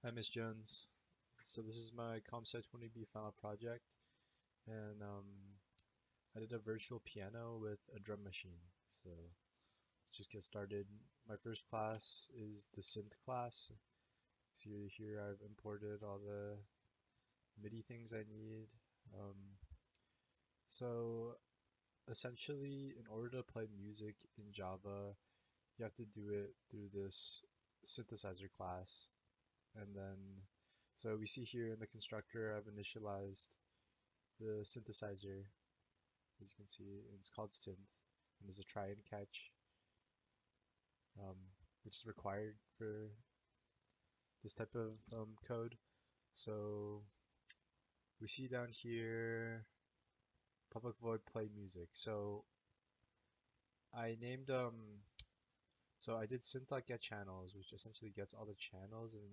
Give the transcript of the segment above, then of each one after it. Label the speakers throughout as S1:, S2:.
S1: Hi, Miss Jones. So this is my compsci final project, and I did a virtual piano with a drum machine. So let's just get started. My first class is the synth class. So here I've imported all the MIDI things I need. Um, so essentially, in order to play music in Java, you have to do it through this synthesizer class, and then so we see here in the constructor I've initialized the synthesizer, as you can see, it's called synth, and there's a try and catch, um, which is required for this type of code. So we see down here public void play music. So I named so I did synth.get channels, which essentially gets all the channels, and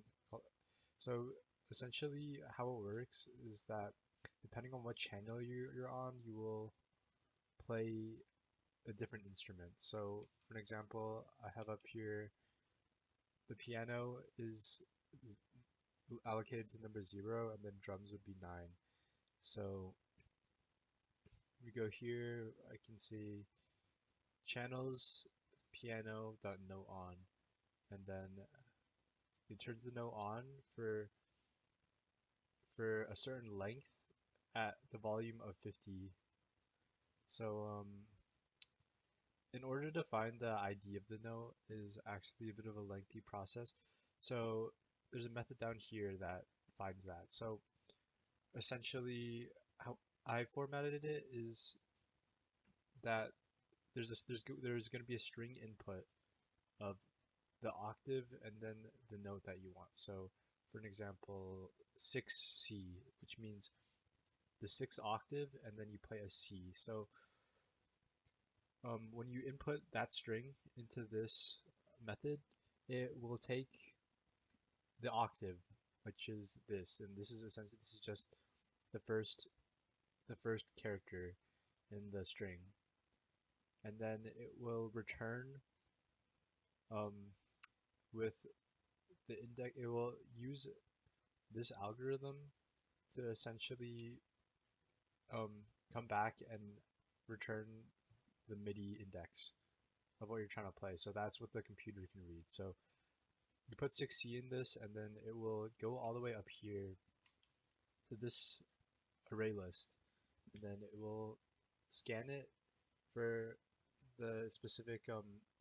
S1: so essentially how it works is that depending on what channel you're on, you will play a different instrument. So for an example, I have up here the piano is allocated to number 0, and then drums would be 9. So we go here, I can see channels piano dot no on, and then it turns the no on for a certain length at the volume of 50. So in order to find the ID of the note is actually a bit of a lengthy process. So there's a method down here that finds that. So essentially, how I formatted it is that there's going to be a string input of the octave and then the note that you want. So for an example, 6C, which means the sixth octave, and then you play a C. So when you input that string into this method, it will take the octave, which is this, and this is just the first character in the string, and then it will return um, with the index. It will use this algorithm to essentially um, come back and return the MIDI index of what you're trying to play. So that's what the computer can read. So you put 6C in this, and then it will go all the way up here to this array list, and then it will scan it for the specific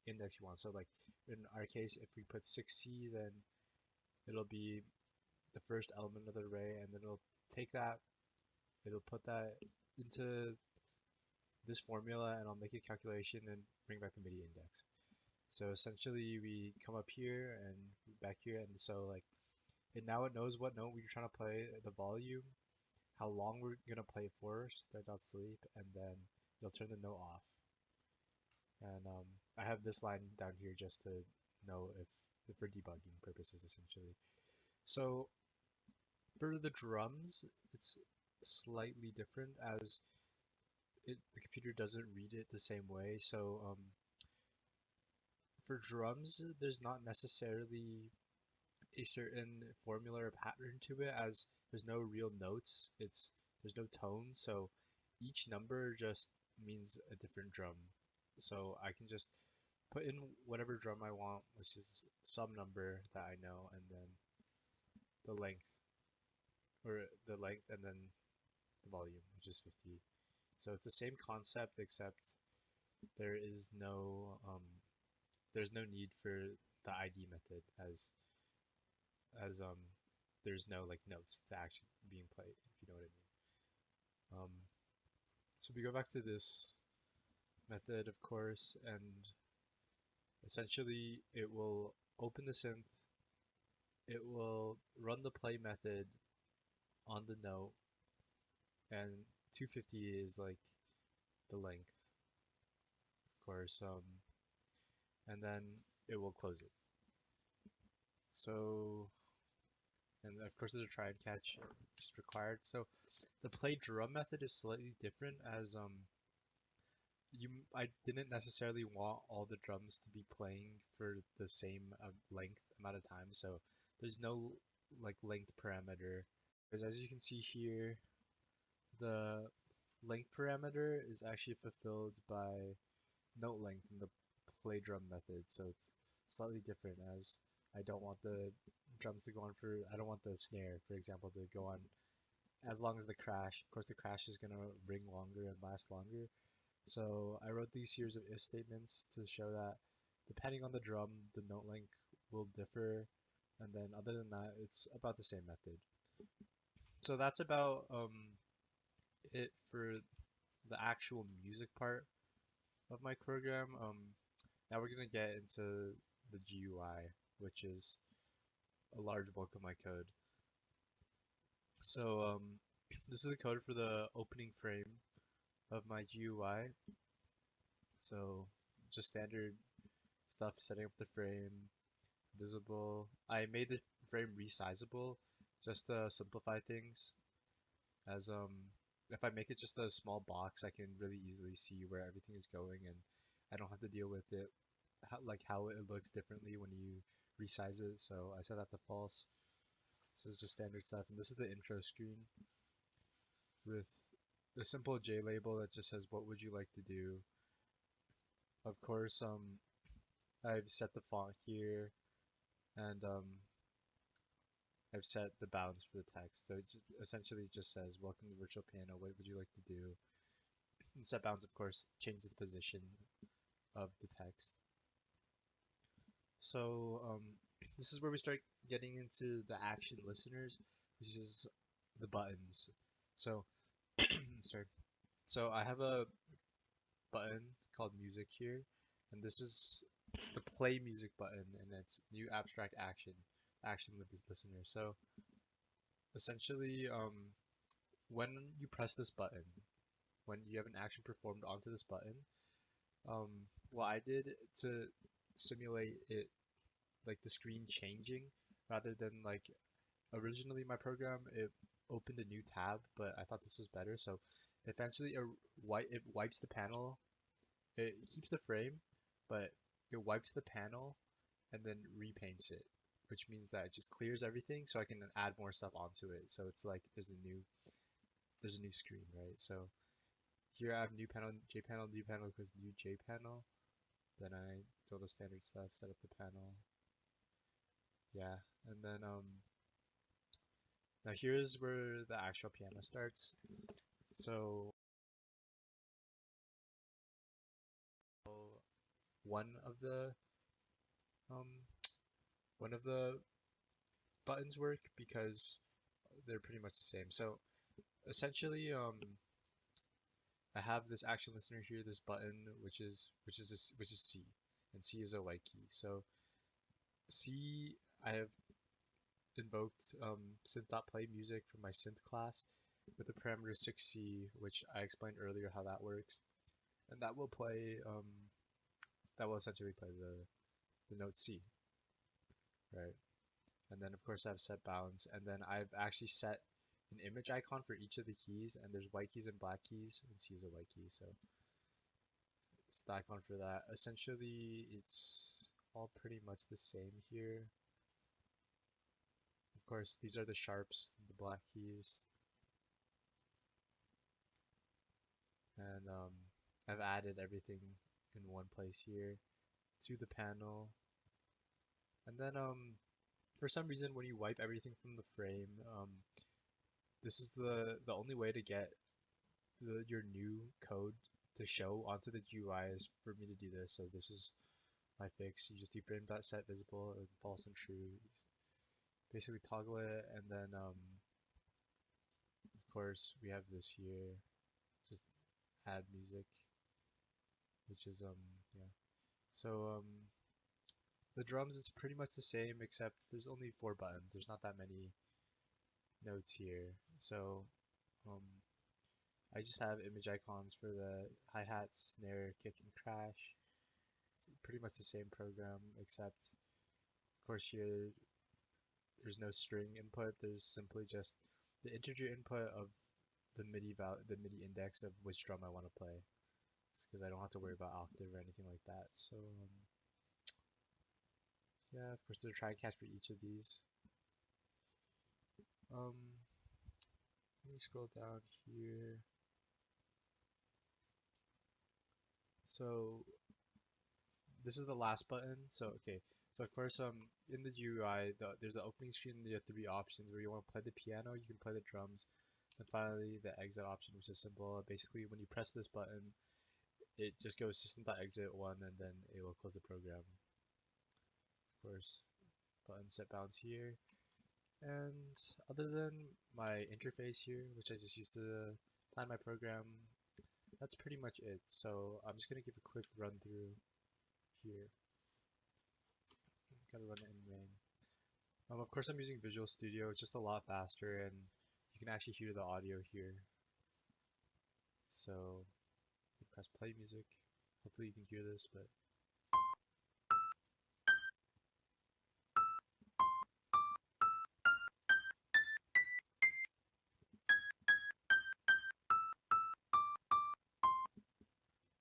S1: index you want. So like in our case, if we put 6C, then it'll be the first element of the array, and then it'll take that, it'll put that into this formula, and I'll make a calculation and bring back the MIDI index. So essentially we come up here and back here, and so like now it knows what note we're trying to play, the volume, how long we're gonna play it for, start dot sleep, and then it'll turn the note off. And I have this line down here just to know if for debugging purposes essentially. So for the drums, it's slightly different as the computer doesn't read it the same way. So for drums, there's not necessarily a certain formula or pattern to it, as there's no real notes. There's no tone, so each number just means a different drum. So I can just put in whatever drum I want, which is some number that I know, and then the length, and then the volume, which is 50. So it's the same concept, except there is there's no need for the ID method, as there's no like notes to actually being played, if you know what I mean. So we go back to this method, of course, and essentially it will open the synth, it will run the play method on the note, and 250 is like the length, of course, and then it will close it. So, and of course there's a try and catch just required. So the play drum method is slightly different, as I didn't necessarily want all the drums to be playing for the same length amount of time. So there's no like length parameter. Because as you can see here, the length parameter is actually fulfilled by note length in the play drum method, so it's slightly different as I don't want the drums to go on for, I don't want the snare, for example, to go on as long as the crash. Of course, the crash is going to ring longer and last longer. So I wrote these series of if statements to show that depending on the drum, the note length will differ, and then other than that, it's about the same method. So that's about it for the actual music part of my program. Now we're gonna get into the GUI, which is a large bulk of my code. So this is the code for the opening frame of my GUI. So just standard stuff, setting up the frame, visible. I made the frame resizable just to simplify things. As if I make it just a small box, I can really easily see where everything is going, and I don't have to deal with it like how it looks differently when you resize it. So I set that to false. This is just standard stuff, and this is the intro screen with a simple J label that just says what would you like to do. Of course, I've set the font here, and I've set the bounds for the text. So it essentially just says welcome to virtual piano. What would you like to do? And set bounds, of course, change the position of the text. So this is where we start getting into the action listeners, which is the buttons. So sorry. So I have a button called music here, and this is the play music button, and it's new abstract action listener. So essentially, when you press this button, when you have an action performed onto this button, um, what I did to simulate it, like the screen changing, rather than like originally my program, it opened a new tab, but I thought this was better. So eventually, it wipes the panel. It keeps the frame, but it wipes the panel and then repaints it, which means that it just clears everything, so I can add more stuff onto it. So it's like there's a new screen, right? So here I have new panel, J panel, new panel equals new J panel. Then I do all the standard stuff, set up the panel. Yeah, and then now here's where the actual piano starts. So one of the um one of the buttons work because they're pretty much the same. So essentially, I have this action listener here, this button, which is C, and C is a white key. So C, I have invoked synth.play music from my synth class with the parameter 6C, which I explained earlier how that works, and that will essentially play the note C, right? And then of course I've set bounds, and then I've actually set an image icon for each of the keys, and there's white keys and black keys, and C is a white key, so it's the icon for that. Essentially, it's all pretty much the same here. Of course, these are the sharps, the black keys, and I've added everything in one place here to the panel. And then for some reason, when you wipe everything from the frame, this is the only way to get your new code to show onto the GUI is for me to do this. So this is my fix. You just do frame.set visible and false and true. Basically toggle it, and then of course we have this here. Just add music, which is yeah. So the drums is pretty much the same except there's only 4 buttons. There's not that many notes here. So um I just have image icons for the hi-hat, snare, kick, and crash. It's pretty much the same program, except of course here there's no string input. There's simply just the integer input of the MIDI index of which drum I want to play, because I don't have to worry about octave or anything like that. So yeah, of course there's a try catch for each of these. Let me scroll down here. So this is the last button. So okay, so of course in the GUI there's an opening screen. And you have three options where you want to play the piano, you can play the drums, and finally the exit option, which is simple. Basically, when you press this button, it just goes system.exit one, and then it will close the program. Of course, button set bounds here. And other than my interface here, which I just used to plan my program, that's pretty much it. So I'm just gonna give a quick run through here. Gotta run it in main. Of course I'm using Visual Studio, it's just a lot faster and you can actually hear the audio here. So you press play music. Hopefully you can hear this, but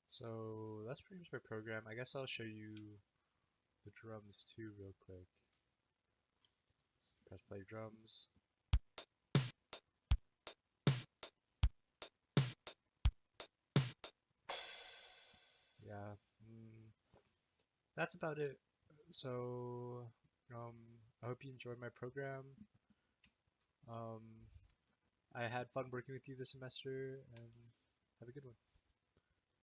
S1: so that's pretty much my program. I guess I'll show you the drums too real quick. Press play drums. Yeah, that's about it. So I hope you enjoyed my program. Um, I had fun working with you this semester, and have a good one.